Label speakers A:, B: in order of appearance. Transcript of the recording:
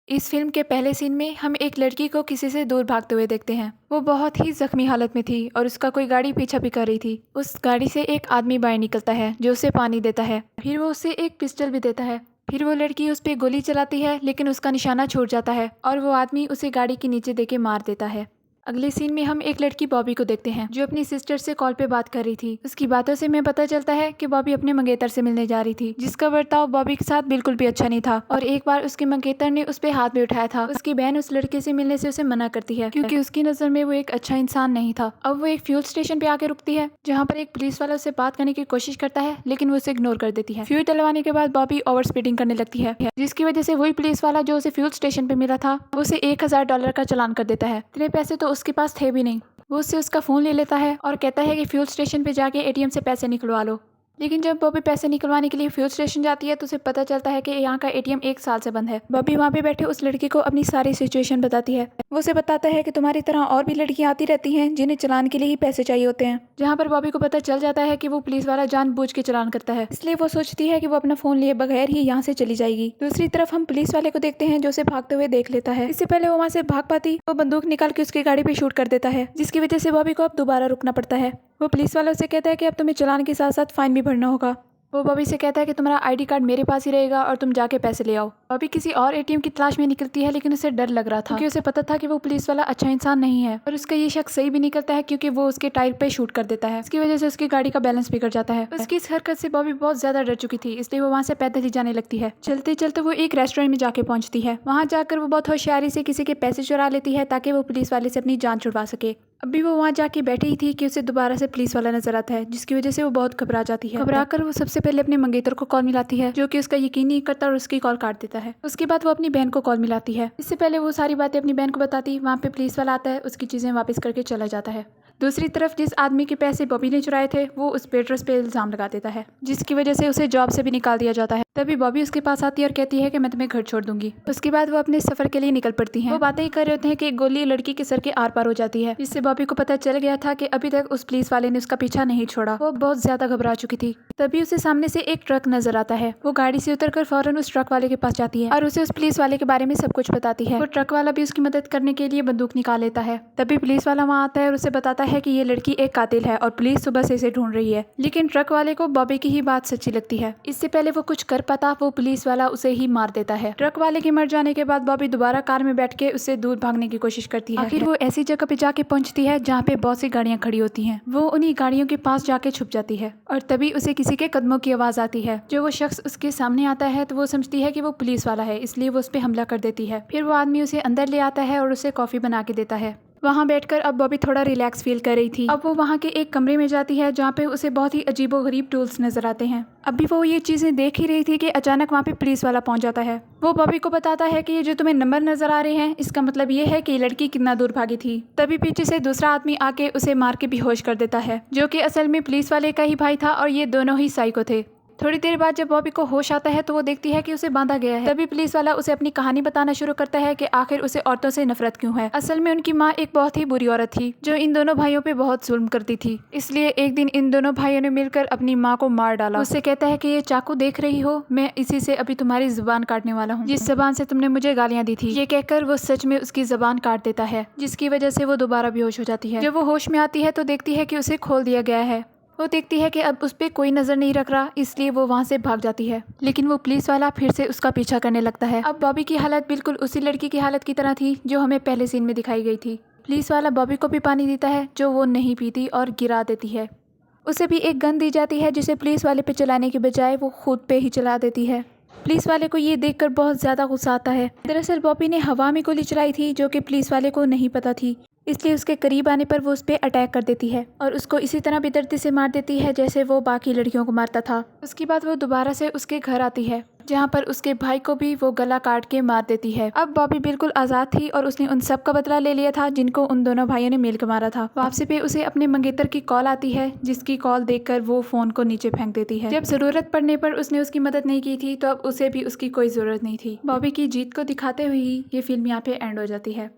A: इस फिल्म के पहले सीन में हम एक लड़की को किसी से दूर भागते हुए देखते हैं। वो बहुत ही जख्मी हालत में थी और उसका कोई गाड़ी पीछा भी कर रही थी। उस गाड़ी से एक आदमी बाहर निकलता है जो उसे पानी देता है। फिर वो उसे एक पिस्टल भी देता है। फिर वो लड़की उस पर गोली चलाती है लेकिन उसका निशाना छूट जाता है और वो आदमी उसे गाड़ी के नीचे देके मार देता है। अगले सीन में हम एक लड़की बॉबी को देखते हैं जो अपनी सिस्टर से कॉल पे बात कर रही थी। उसकी बातों से हमें पता चलता है कि बॉबी अपने मंगेतर से मिलने जा रही थी, जिसका बर्ताव बॉबी के साथ बिल्कुल भी अच्छा नहीं था और एक बार उसके मंगेतर ने उस पे हाथ भी उठाया था। उसकी बहन उस लड़के से मिलने से उसे मना करती है क्योंकि उसकी नजर में वो एक अच्छा इंसान नहीं था। अब वो एक फ्यूल स्टेशन पे आके रुकती है जहाँ पर एक पुलिस वाला उससे बात करने की कोशिश करता है लेकिन वो उसे इग्नोर कर देती है। फ्यूल डलवाने के बाद बॉबी ओवर स्पीडिंग करने लगती है, जिसकी वजह से वही पुलिस वाला जो उसे फ्यूल स्टेशन पे मिला था वो उसे $1000 का चालान कर देता है। इतने पैसे तो उसके पास थे भी नहीं। वो उससे उसका फ़ोन ले लेता है और कहता है कि फ्यूल स्टेशन पे जाके एटीएम से पैसे निकलवा लो। लेकिन जब बॉबी पैसे निकलवाने के लिए फ्यूल स्टेशन जाती है तो उसे पता चलता है कि यहाँ का एटीएम 1 साल से बंद है। बॉबी वहाँ पे बैठे उस लड़की को अपनी सारी सिचुएशन बताती है। वो उसे बताता है कि तुम्हारी तरह और भी लड़कियाँ आती रहती हैं जिन्हें चलान के लिए ही पैसे चाहिए होते हैं। जहाँ पर बॉबी को पता चल जाता है कि वो पुलिस वाला जानबूझ के चलान करता है, इसलिए वो सोचती है कि वो अपना फ़ोन लिए बगैर ही यहाँ से चली जाएगी। दूसरी तरफ हम पुलिस वाले को देखते हैं जो उसे भागते हुए देख लेता है। इससे पहले वो वहाँ से भाग पाती वो बंदूक निकाल के उसकी गाड़ी पे शूट कर देता है, जिसकी वजह से बॉबी को अब दोबारा रुकना पड़ता है। वो पुलिस वाला उसे कहता है कि अब तुम्हें चलान के साथ साथ फाइन भी भरना होगा। वो बॉबी से कहता है कि तुम्हारा आईडी कार्ड मेरे पास ही रहेगा और तुम जाके पैसे ले आओ। बॉबी किसी और एटीएम की तलाश में निकलती है लेकिन उसे डर लग रहा था क्योंकि उसे पता था कि वो पुलिस वाला अच्छा इंसान नहीं है और उसका ये शक सही भी निकलता है क्योंकि वो उसके टायर पे शूट कर देता है। इसकी वजह से उसकी गाड़ी का बैलेंस बिगड़ जाता है। उसकी इस हरकत से बॉबी बहुत ज्यादा डर चुकी थी, इसलिए वो वहाँ से पैदल ही जाने लगती है। चलते चलते वो एक रेस्टोरेंट में जाके पहुंचती है। वहाँ जाकर वो बहुत होशियारी से किसी के पैसे चुरा लेती है ताकि वो पुलिस वाले से अपनी जान छुड़वा सके। अभी वो वहाँ जाके बैठी ही थी कि उसे दोबारा से पुलिस वाला नजर आता है, जिसकी वजह से वो बहुत घबरा जाती है। घबरा कर वो सबसे पहले अपने मंगेतर को कॉल मिलाती है जो कि उसका यकीन नहीं करता और उसकी कॉल काट देता है। उसके बाद वो अपनी बहन को कॉल मिलाती है। इससे पहले वो सारी बातें अपनी बहन को बताती, वहाँ पे पुलिस वाला आता है, उसकी चीजें वापस करके चला जाता है। दूसरी तरफ जिस आदमी के पैसे बॉबी ने चुराए थे वो उस वेटरेस पे इल्जाम लगा देता है, जिसकी वजह से उसे जॉब से भी निकाल दिया जाता है। तभी बॉबी उसके पास आती है और कहती है कि मैं तुम्हें घर छोड़ दूंगी। उसके बाद वो अपने सफर के लिए निकल पड़ती हैं। वो बातें ही कर रहे होते हैं कि एक गोली लड़की के सर के आर पार हो जाती है, जिससे बॉबी को पता चल गया था कि अभी तक उस पुलिस वाले ने उसका पीछा नहीं छोड़ा। वो बहुत ज्यादा घबरा चुकी थी। तभी उसे सामने से एक ट्रक नजर आता है। वो गाड़ी से उतरकर फौरन उस ट्रक वाले के पास जाती है और उसे उस पुलिस वाले के बारे में सब कुछ बताती है। वो ट्रक वाला भी उसकी मदद करने के लिए बंदूक निकाल लेता है। तभी पुलिस वाला वहाँ आता है और उसे बताता है कि ये लड़की एक कातिल है और पुलिस सुबह से इसे ढूंढ रही है। लेकिन ट्रक वाले को बॉबी की ही बात सच्ची लगती है। इससे पहले वो कुछ कर पाता वो पुलिस वाला उसे ही मार देता है। ट्रक वाले के मर जाने के बाद बॉबी दोबारा कार में बैठ के उससे दूर भागने की कोशिश करती है। आखिर वो ऐसी जगह पे जाके पहुंचती है जहाँ पे बहुत सी गाड़ियां खड़ी होती हैं। वो उन्हीं गाड़ियों के पास जाके छुप जाती है और तभी उसे किसी के कदमों की आवाज आती है। जो वो शख्स उसके सामने आता है तो वो समझती है कि वो पुलिस वाला है, इसलिए वो उस पर हमला कर देती है। फिर वो आदमी उसे अंदर ले आता है और उसे कॉफी बना के देता है। वहाँ बैठकर अब बॉबी थोड़ा रिलैक्स फील कर रही थी। अब वो वहाँ के एक कमरे में जाती है जहाँ पे उसे बहुत ही अजीबोगरीब टूल्स नजर आते हैं। अभी वो ये चीजें देख ही रही थी कि अचानक वहाँ पे पुलिस वाला पहुंच जाता है। वो बॉबी को बताता है कि ये जो तुम्हें नंबर नजर आ रहे हैं इसका मतलब ये है कि ये लड़की कितना दूर भागी थी। तभी पीछे से दूसरा आदमी आके उसे मार के बेहोश कर देता है, जो कि असल में पुलिस वाले का ही भाई था और ये दोनों ही साइको थे। थोड़ी देर बाद जब बॉबी को होश आता है तो वो देखती है कि उसे बांधा गया है। तभी पुलिस वाला उसे अपनी कहानी बताना शुरू करता है कि आखिर उसे औरतों से नफरत क्यों है। असल में उनकी माँ एक बहुत ही बुरी औरत थी जो इन दोनों भाइयों पे बहुत जुल्म करती थी, इसलिए एक दिन इन दोनों भाइयों ने मिलकर अपनी माँ को मार डाला। उससे कहता है कि ये चाकू देख रही हो, मैं इसी से अभी तुम्हारी जुबान काटने वाला हूँ, जिस जबान से तुमने मुझे गालियाँ दी थी। ये कहकर वो सच में उसकी जबान काट देता है, जिसकी वजह से वो दोबारा बेहोश हो जाती है। जब वो होश में आती है तो देखती है कि उसे खोल दिया गया है। वो देखती है कि अब उस पर कोई नजर नहीं रख रहा, इसलिए वो वहाँ से भाग जाती है। लेकिन वो पुलिस वाला फिर से उसका पीछा करने लगता है। अब बॉबी की हालत बिल्कुल उसी लड़की की हालत की तरह थी जो हमें पहले सीन में दिखाई गई थी। पुलिस वाला बॉबी को भी पानी देता है जो वो नहीं पीती और गिरा देती है। उसे भी एक गन दी जाती है जिसे पुलिस वाले पे चलाने के बजाय वो खुद पे ही चला देती है। पुलिस वाले को ये देखकर बहुत ज्यादा गुस्सा आता है। दरअसल बॉबी ने हवा में गोली चलाई थी जो कि पुलिस वाले को नहीं पता थी, इसलिए उसके करीब आने पर वो उस पर अटैक कर देती है और उसको इसी तरह बेदर्दी से मार देती है जैसे वो बाकी लड़कियों को मारता था। उसके बाद वो दोबारा से उसके घर आती है जहाँ पर उसके भाई को भी वो गला काट के मार देती है। अब बॉबी बिल्कुल आजाद थी और उसने उन सब का बदला ले लिया था जिनको उन दोनों भाइयों ने मिलकर मारा था। वापसी पे उसे अपने मंगेतर की कॉल आती है, जिसकी कॉल देखकर वो फोन को नीचे फेंक देती है। जब जरूरत पड़ने पर उसने उसकी मदद नहीं की थी तो अब उसे भी उसकी कोई जरूरत नहीं थी। बॉबी की जीत को दिखाते हुए ही ये फिल्म यहाँ पे एंड हो जाती है।